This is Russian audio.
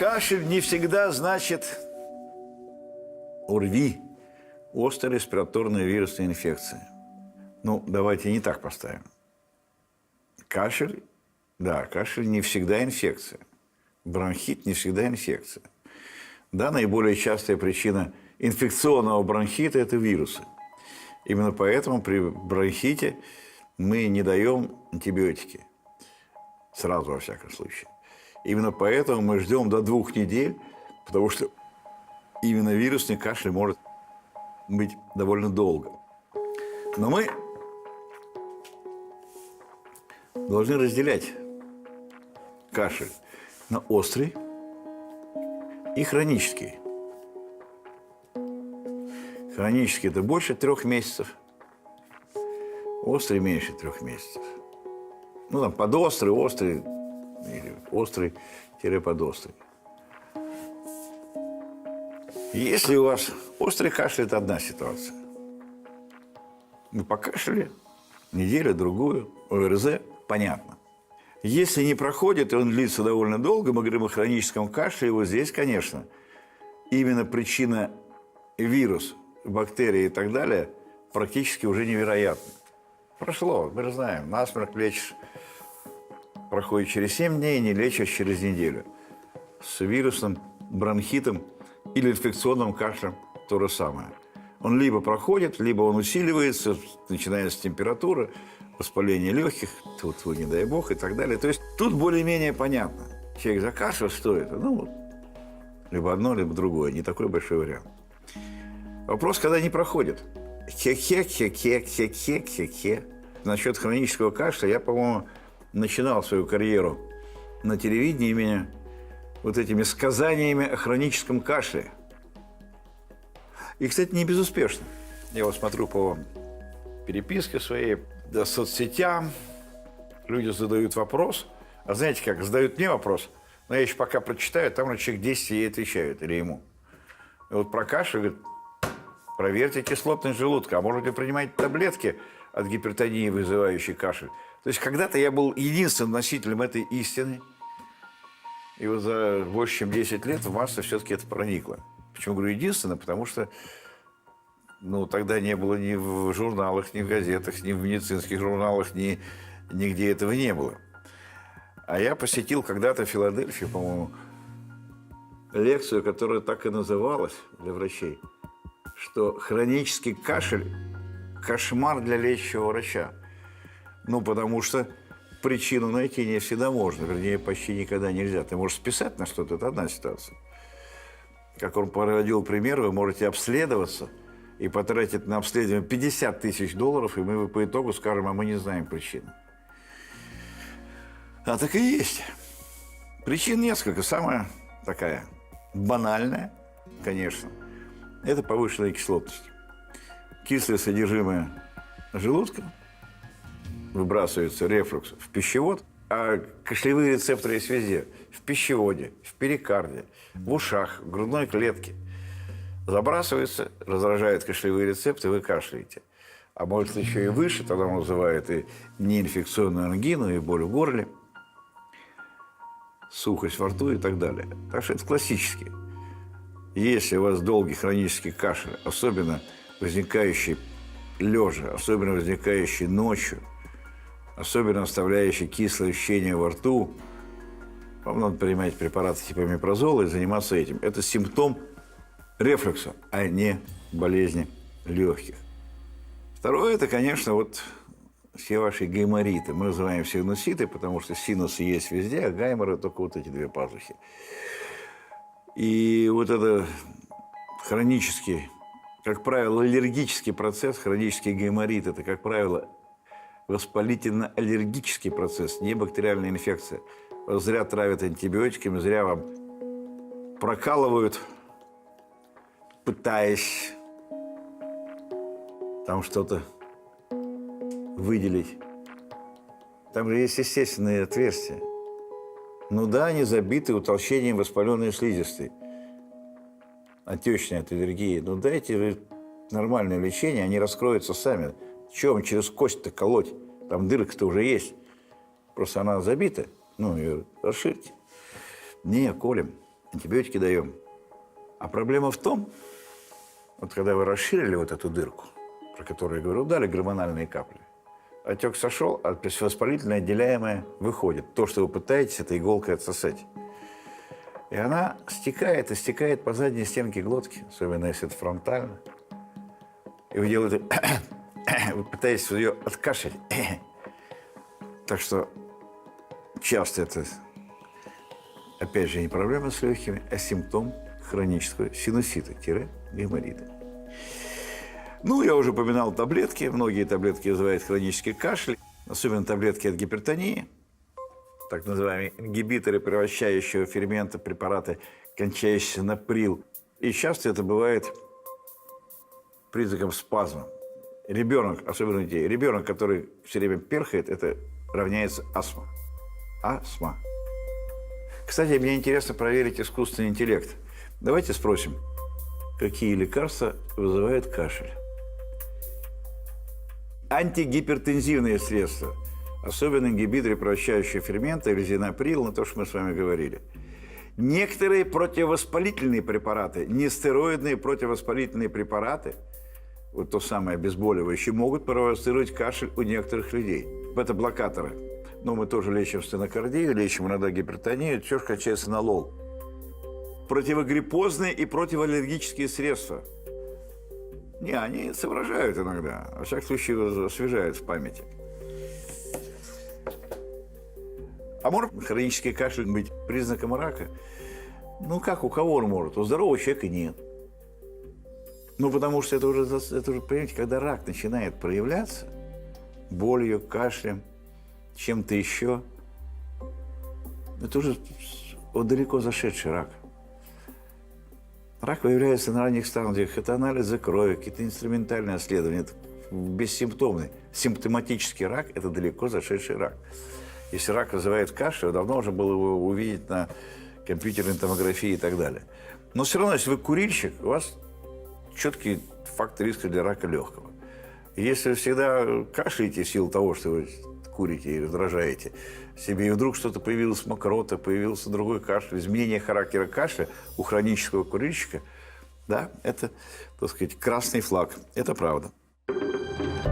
Кашель не всегда значит ОРВИ, острая респираторная вирусная инфекция. Ну, давайте не так поставим. Кашель, да, кашель не всегда инфекция. Бронхит не всегда инфекция. Да, наиболее частая причина инфекционного бронхита – это вирусы. Именно поэтому при бронхите мы не даем антибиотики. Сразу, во всяком случае. Именно поэтому мы ждем до 2 недель, потому что именно вирусный кашель может быть довольно долго. Но мы должны разделять кашель на острый и хронический. Хронический – это больше 3 месяцев, острый – меньше 3 месяцев. Ну, там, подострый, острый, или острый-подострый. Если у вас острый кашель – это одна ситуация. Вы покашляли неделю-другую, ОРЗ – понятно. Если не проходит, и он длится довольно долго, мы говорим о хроническом кашле, и вот здесь, конечно, именно причина вирус, бактерии и так далее практически уже невероятна. Прошло, мы же знаем, насморк лечишь, проходит через 7 дней, не лечишь через неделю. С вирусным бронхитом или инфекционным кашлем то же самое. Он либо проходит, либо он усиливается, начинается с температуры, воспаление легких, тут не дай бог и так далее. То есть тут более-менее понятно. Человек закашлял, что это? Ну, либо одно, либо другое. Не такой большой вариант. Вопрос, когда не проходит. Хе-хе-хе-хе-хе-хе-хе-хе. Насчет хронического кашля я, по-моему, начинал свою карьеру на телевидении именно вот этими сказаниями о хроническом кашле. И, кстати, не безуспешно. Я вот смотрю по переписке своей, да, соцсетям, люди задают вопрос. А знаете как, задают мне вопрос, но я еще пока прочитаю, там человек 10 ей отвечают, или ему. И вот про кашель, говорит, проверьте кислотность желудка, а может быть, вы принимаете таблетки от гипертонии, вызывающей кашель. То есть когда-то я был единственным носителем этой истины, и вот за больше чем 10 лет в массу все-таки это проникло. Почему говорю единственное? Потому что тогда не было ни в журналах, ни в газетах, ни в медицинских журналах, нигде этого не было. А я посетил когда-то в Филадельфии, по-моему, лекцию, которая так и называлась для врачей, что хронический кашель – кошмар для лечащего врача. Потому что причину найти не всегда можно, вернее, почти никогда нельзя. Ты можешь списать на что-то, это одна ситуация. Как он приводил пример, вы можете обследоваться и потратить на обследование $50 тысяч, и мы по итогу скажем, а мы не знаем причины. А так и есть. Причин несколько. Самая такая банальная, конечно, это повышенная кислотность. Кислое содержимое желудка выбрасывается рефлюкс в пищевод, а кашлевые рецепторы есть везде. В пищеводе, в перикарде, в ушах, в грудной клетке. Забрасывается, раздражает кашлевые рецепторы, вы кашляете. А может еще и выше, тогда он вызывает и неинфекционную ангину, и боль в горле, сухость во рту и так далее. Так что это классически. Если у вас долгий хронический кашель, особенно возникающий лежа, особенно возникающий ночью, особенно оставляющий кислое ощущение во рту, вам надо принимать препараты типа омепразола и заниматься этим. Это симптом рефлюкса, а не болезни легких. Второе, это, конечно, все ваши гаймориты. Мы называем их синуситы, потому что синусы есть везде, а гайморы только вот эти 2 пазухи. И вот это хронический, как правило, аллергический процесс, хронический гайморит, это, как правило, воспалительно-аллергический процесс, не бактериальная инфекция. Зря травят антибиотиками, зря вам прокалывают, пытаясь там что-то выделить. Там же есть естественные отверстия. Да, они забиты утолщением воспаленной слизистой. Отечной от аллергии. Дайте вы нормальное лечение, они раскроются сами. Чего вам через кость-то колоть? Там дырка-то уже есть. Просто она забита. Ее расширьте. Не, колем. антибиотики даем. А проблема в том, вот когда вы расширили вот эту дырку, про которую я говорю, дали гормональные капли, отек сошел, а воспалительное отделяемое выходит. То, что вы пытаетесь, это иголкой отсосать. И она стекает и стекает по задней стенке глотки, особенно если это фронтально. И вы делаете, вы пытаетесь ее откашлять. Так что часто это, опять же, не проблема с легкими, а симптом хронического синусита-гайморита. Ну, я уже упоминал таблетки. Многие таблетки вызывают хронический кашель, особенно таблетки от гипертонии, так называемые ингибиторы превращающего фермента препараты, кончающиеся на прил. И часто это бывает признаком спазма. Ребенок, особенно детей, ребенок, который все время перхает, это равняется астма. Астма. Кстати, мне интересно проверить искусственный интеллект. Давайте спросим, какие лекарства вызывают кашель? Антигипертензивные средства, особенно ингибиторы превращающего фермента, резинаприл, на то, что мы с вами говорили. Некоторые противовоспалительные препараты, нестероидные противовоспалительные препараты, вот то самое обезболивающее, могут провоцировать кашель у некоторых людей. Бета-блокаторы. Но мы тоже лечим стенокардию, лечим иногда гипертонию, все качается на лол. Противогриппозные и противоаллергические средства. Не, они соображают иногда. Во всяком случае, освежают в памяти. А может хронический кашель быть признаком рака? Ну, как у кого он может? У здорового человека нет. Ну, потому что это уже, понимаете, когда рак начинает проявляться, болью, кашлем, чем-то еще, это уже далеко зашедший рак. Рак выявляется на ранних стадиях. Это анализы крови, какие-то инструментальные исследования. Это бессимптомный. Симптоматический рак – это далеко зашедший рак. Если рак вызывает кашель, давно уже было его увидеть на компьютерной томографии и так далее. Но все равно, если вы курильщик, у вас четкий фактор риска для рака легкого. И если вы всегда кашляете в силу того, что вы курите и раздражаете себе, и вдруг что-то появилось, мокрота, появился другой кашель, изменение характера кашля у хронического курильщика, да, это, так сказать, красный флаг. Это правда.